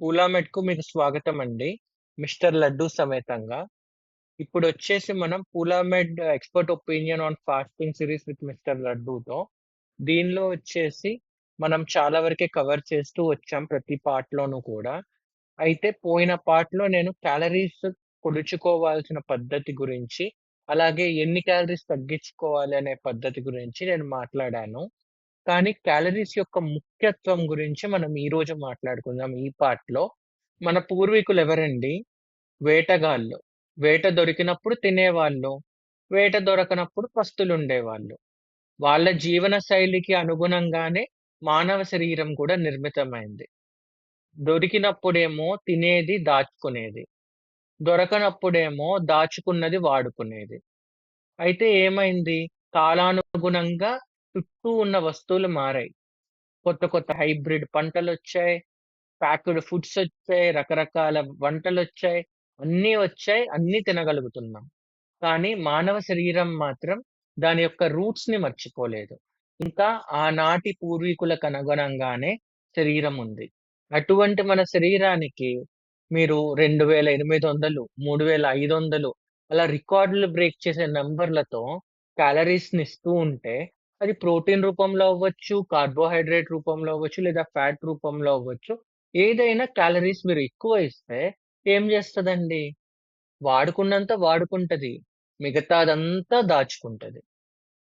పూలామెట్‌కు మీకు స్వాగతమండి. మిస్టర్ లడ్డూ సమేతంగా. ఇప్పుడొచ్చేసి మనం పూలామెడ్ expert opinion on fasting series with mister లడ్డూతో. దీనిలో వచ్చేసి మనం చాలా వరకే కవర్ చేస్తూ వచ్చాం ప్రతి పార్ట్‌లోనూ కూడా. అయితే పోయిన పార్ట్‌లో నేను క్యాలరీస్ కొలుచుకోవాల్సిన పద్ధతి గురించి, అలాగే ఎన్ని క్యాలరీస్ తగ్గించుకోవాలి అనే పద్ధతి గురించి నేను మాట్లాడాను. కానీ క్యాలరీస్ యొక్క ముఖ్యత్వం గురించి మనం ఈరోజు మాట్లాడుకుందాం ఈ పార్ట్‌లో. మన పూర్వీకులెవరండి? వేటగాళ్ళు. వేట దొరికినప్పుడు తినేవాళ్ళు. వేట దొరకనప్పుడు పస్తులుండేవాళ్ళు. వాళ్ళ జీవన శైలికి అనుగుణంగానే మానవ శరీరం కూడా నిర్మితమైంది. దొరికినప్పుడేమో తినేది, దాచుకునేది. దొరకనప్పుడేమో దాచుకున్నది వాడుకునేది. అయితే ఏమైంది? కాలానుగుణంగా చుట్టూ ఉన్న వస్తువులు మారాయి. కొత్త కొత్త హైబ్రిడ్ పంటలొచ్చాయి. ప్యాక్డ్ ఫుడ్సొచ్చాయి. రకరకాల వంటలొచ్చాయి. అన్నీ వచ్చాయి. అన్నీ తినగలుగుతున్నాం. కానీ మానవ శరీరం మాత్రం దాని యొక్క రూట్స్‌ని మర్చిపోలేదు. ఇంకా ఆనాటి పూర్వీకులకనుగుణంగానే శరీరం ఉంది. అటువంటి మన శరీరానికి మీరు 2800, 3500 అలా రికార్డులు బ్రేక్ చేసే నంబర్‌లతో క్యాలరీస్‌ని ఇస్తూ ఉంటే, అది ప్రోటీన్ రూపంలో అవ్వచ్చు, కార్బోహైడ్రేట్ రూపంలో అవ్వచ్చు, లేదా ఫ్యాట్ రూపంలో అవ్వచ్చు. ఏదైనా క్యాలరీస్ మీరు ఎక్కువ ఇస్తే ఏం చేస్తదండి? వాడుకున్నంత వాడుకుంటది. మిగతాదంతా దాచుకుంటది.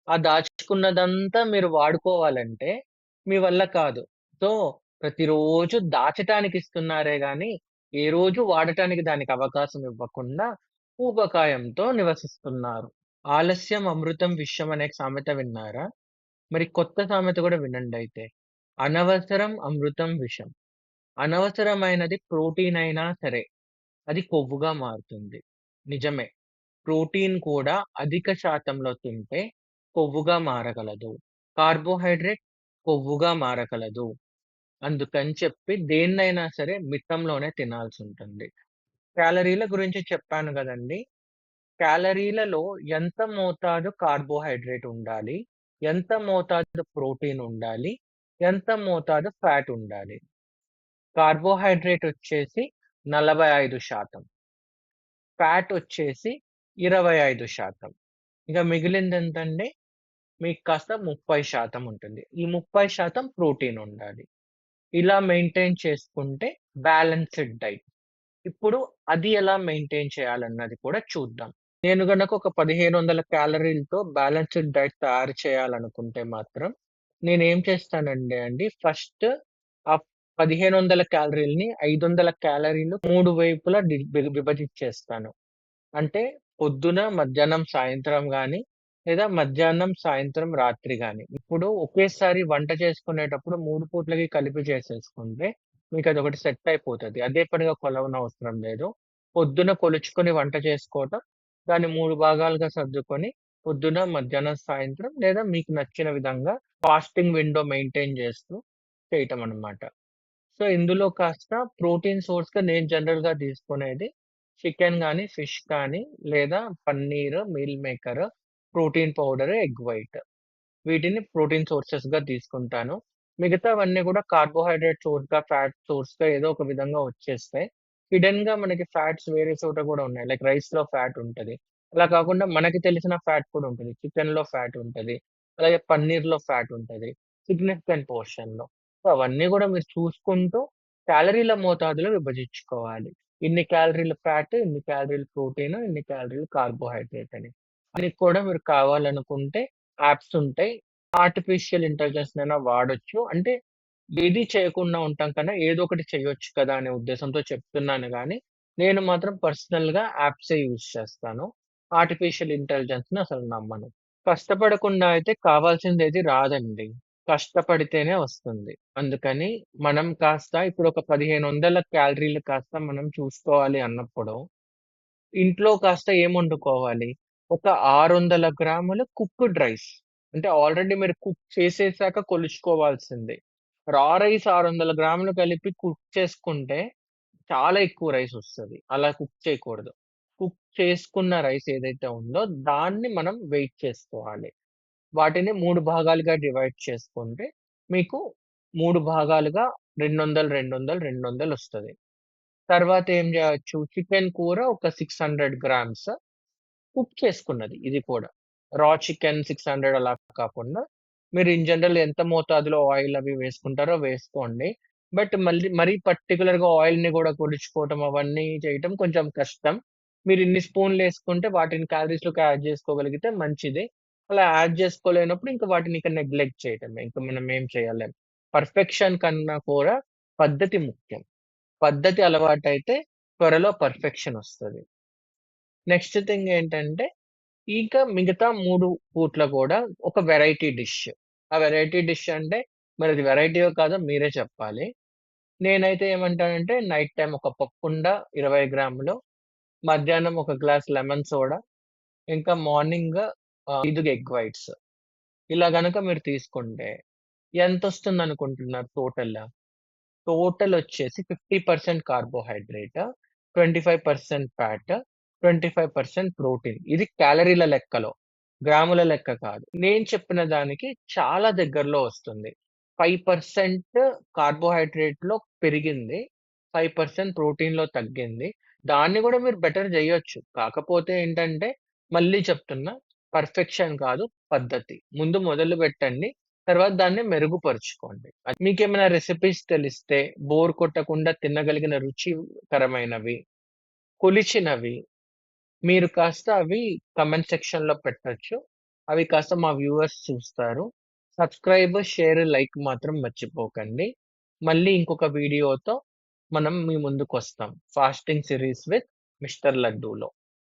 ఆ దాచుకున్నదంతా మీరు వాడుకోవాలంటే మీ వల్ల కాదు. సో, ప్రతిరోజు దాచటానికి ఇస్తున్నారే గానీ, ఏ రోజు వాడటానికి దానికి అవకాశం ఇవ్వకుండా ఊబకాయంతో నివసిస్తున్నారు. ఆలస్యం అమృతం విషం అనే సామెత విన్నారా? మరి కొత్త సామెత గూడా వినండయితే. అనవసరం అమృతం విషం. అనవసరమైనది ప్రోటీన్ అయినా సరే, అది కొవ్వుగా మారుతుంది. నిజమే. ప్రోటీన్ కూడా అధిక శాతంలో తింటే కొవ్వుగా మారగలదు. కార్బోహైడ్రేట్ కొవ్వుగా మారగలదు. అందుకని చెప్పి దేన్నైనా సరే మితంలోనే తినాల్సుంటుంది. క్యాలరీల గురించి చెప్పాను గదండీ! క్యాలరీలలో ఎంత మోతాదు కార్బోహైడ్రేట్ ఉండాలి? ఎంత మోతాదు ప్రోటీన్ ఉండాలి? ఎంత మోతాదు ఫ్యాట్ ఉండాలి? కార్బోహైడ్రేట్ వచ్చేసి 45% ఫ్యాట్ వచ్చేసి 25%. ఇక మిగిలిందెంతండి? మీకు కాస్త 30% ఉంటుంది. ఈ 30% ప్రోటీన్ ఉండాలి. ఇలా మెయింటైన్ చేసుకుంటే బ్యాలెన్స్‌డ్ డైట్. ఇప్పుడు అది ఎలా మెయింటైన్ చేయాలన్నది కూడా చూద్దాం. నేను గనక ఒక 1500 క్యాలరీలతో బ్యాలెన్స్‌డ్ డైట్ తయారు చేయాలనుకుంటే మాత్రం నేనేం చేస్తానంటే అండి ఫస్ట్ ఆ 1500 క్యాలరీలని 500 క్యాలరీలు 3 వైపులా విభజించేస్తాను. అంటే పొద్దున, మధ్యాహ్నం, సాయంత్రం గాని, లేదా మధ్యాహ్నం, సాయంత్రం, రాత్రి గాని. ఇప్పుడు ఒకేసారి వంట చేసుకునేటప్పుడు 3 పూట్లకి కలిపి చేసేసుకుంటే మీకదొకటి సెట్ అయిపోతది. అదే పనిగా కొలవనవసరం లేదు. పొద్దున కొలుచుకొని వంట చేసుకోవటం, దాన్ని 3 భాగాలుగా సర్దుకొని పొద్దున, మధ్యాహ్నం, సాయంత్రం లేదా మీకు నచ్చిన విధంగా ఫాస్టింగ్ విండో మెయింటైన్ చేస్తూ చేయటం అన్నమాట. సో, ఇందులో కాస్త ప్రోటీన్ సోర్స్‌గా నేను జనరల్‌గా తీసుకునేది చికెన్ గానీ, ఫిష్ కానీ, లేదా paneer, meal maker, protein powder, egg white. వీటిని ప్రోటీన్ సోర్సెస్‌గా తీసుకుంటాను. మిగతావన్నీ గూడా కార్బోహైడ్రేట్ సోర్స్‌గా, ఫ్యాట్ సోర్స్‌గా ఏదో ఒక విధంగా వచ్చేస్తాయి. హిడెన్‌గా మనకి ఫ్యాట్స్ వేరే చోట గూడా ఉన్నాయి. లైక్ రైస్‌లో ఫ్యాట్ ఉంటది. అలా కాకుండా మనకి తెలిసిన ఫ్యాట్ కూడా ఉంటది. చికెన్‌లో ఫ్యాట్ ఉంటది. అలాగే పన్నీర్‌లో ఫ్యాట్ ఉంటది. సిగ్నిఫికెంట్ పోర్షన్‌లో. సో, అవన్నీ గూడా మీరు చూసుకుంటూ క్యాలరీల మోతాదులో విభజించుకోవాలి. ఇన్ని క్యాలరీలు ఫ్యాట్, ఇన్ని క్యాలరీలు ప్రోటీన్, ఇన్ని క్యాలరీలు కార్బోహైడ్రేట్ అని. అది కూడా మీరు కావాలనుకుంటే యాప్స్ ఉంటాయి. ఆర్టిఫిషియల్ ఇంటెలిజెన్స్‌నైనా వాడొచ్చు. అంటే ఏది చేయకుండా ఉంటాం కన్నా ఏదో ఒకటి చేయొచ్చు కదా! అనే ఉద్దేశంతో చెప్తున్నాను గానీ, నేను మాత్రం పర్సనల్‌గా యాప్సే యూజ్ చేస్తాను. ఆర్టిఫిషియల్ ఇంటెలిజెన్స్‌ని అసలు నమ్మను. కష్టపడకుండా అయితే కావాల్సిందేది రాదండి. కష్టపడితేనే వస్తుంది. అందుకని మనం కాస్త ఇప్పుడు ఒక 1500 క్యాలరీలు కాస్త మనం చూసుకోవాలి అన్నప్పుడు, ఇంట్లో కాస్త ఏం వండుకోవాలి? ఒక 600 గ్రాములు కుక్డ్ రైస్. అంటే ఆల్రెడీ మీరు కుక్ చేసేసాక కొలుచుకోవాల్సిందే. రా రైస్ 600 గ్రాములు కలిపి కుక్ చేసుకుంటే చాలా ఎక్కువ రైసొస్తది. అలా కుక్ చేయకూడదు. కుక్ చేసుకున్న రైస్ ఏదైతే ఉందో దాన్ని మనం వెయిట్ చేసుకోవాలి. వాటిని 3 భాగాలుగా డివైడ్ చేసుకుంటే మీకు 3 భాగాలుగా 200, 200, 200 ఒస్తది. తర్వాత ఏం జేయొచ్చు, చికెన్ కూర ఒక 600 గ్రామ్స్ కుక్ చేసుకున్నది ఇది కూడా. రా చికెన్ 600 అలా కాకుండా, మీరు ఇన్ జనరల్ ఎంత మోతాదులో ఆయిల్ అవి వేసుకుంటారో వేసుకోండి. బట్ మళ్ళీ మరీ పర్టిక్యులర్‌గా ఆయిల్‌ని గూడా కొలుచుకోవటం అవన్నీ చేయటం కొంచెం కష్టం. మీరు ఇన్ని స్పూన్‌లేసుకుంటే వాటిని క్యాలరీస్‌లోకి యాడ్ జేసుకోగలిగితే మంచిది. అలా యాడ్ జేసుకోలేనప్పుడు ఇంక వాటిని ఇక నెగ్లెక్ట్ చేయటమే. ఇంక మనం ఏం చేయలేం. పర్ఫెక్షన్ కన్నా కూడా పద్ధతి ముఖ్యం. పద్ధతి అలవాటైతే త్వరలో పర్ఫెక్షన్ ఒస్తది. నెక్స్ట్ థింగ్ ఏంటంటే, ఇక మిగతా 3 పూట్ల గూడా ఒక వెరైటీ డిష్. ఆ వెరైటీ డిష్ అంటే మరది వెరైటీయో కాదో మీరే చెప్పాలి. నేనైతే ఏమంటానంటే నైట్ టైమ్ ఒక పప్పుండ 20 గ్రాములు, మధ్యాహ్నం ఒక గ్లాస్ లెమన్ సోడా, ఇంకా మార్నింగ్ 5 ఎగ్ వైట్స్. ఇలా గనక మీరు తీసుకుంటే ఎంతొస్తుందనుకుంటున్నారు టోటల్? టోటలొచ్చేసి 50% carbohydrate, 25% fat, 25% protein. ఇది క్యాలరీల లెక్కలో. గ్రాముల లెక్క కాదు. నేను చెప్పిన దానికి చాలా దగ్గరలో వస్తుంది. 5% కార్బోహైడ్రేట్‌లో పెరిగింది. 5% ప్రోటీన్‌లో తగ్గింది. దాన్ని గూడా మీరు బెటర్ జేయొచ్చు. కాకపోతే ఏంటంటే, మళ్ళీ చెప్తున్నా పర్ఫెక్షన్ కాదు పద్ధతి. ముందు మొదలుబెట్టండి. తర్వాత దాన్ని మెరుగుపరుచుకోండి. మీకేమైనా రెసిపీస్ తెలిస్తే బోర్ కొట్టకుండా తినగలిగిన రుచికరమైనవి, కొలిచినవి మీరు కాస్త అవి కామెంట్ సెక్షన్‌లో పెట్టొచ్చు. అవి కాస్త మా వ్యూవర్స్ చూస్తారు. సబ్‌స్క్రైబ్, షేర్, లైక్ మాత్రం మర్చిపోకండి. మళ్ళీ ఇంకొక వీడియోతో మనం మీ ముందుకొస్తాం. ఫాస్టింగ్ సిరీస్ విత్ మిస్టర్ లడ్డూలో.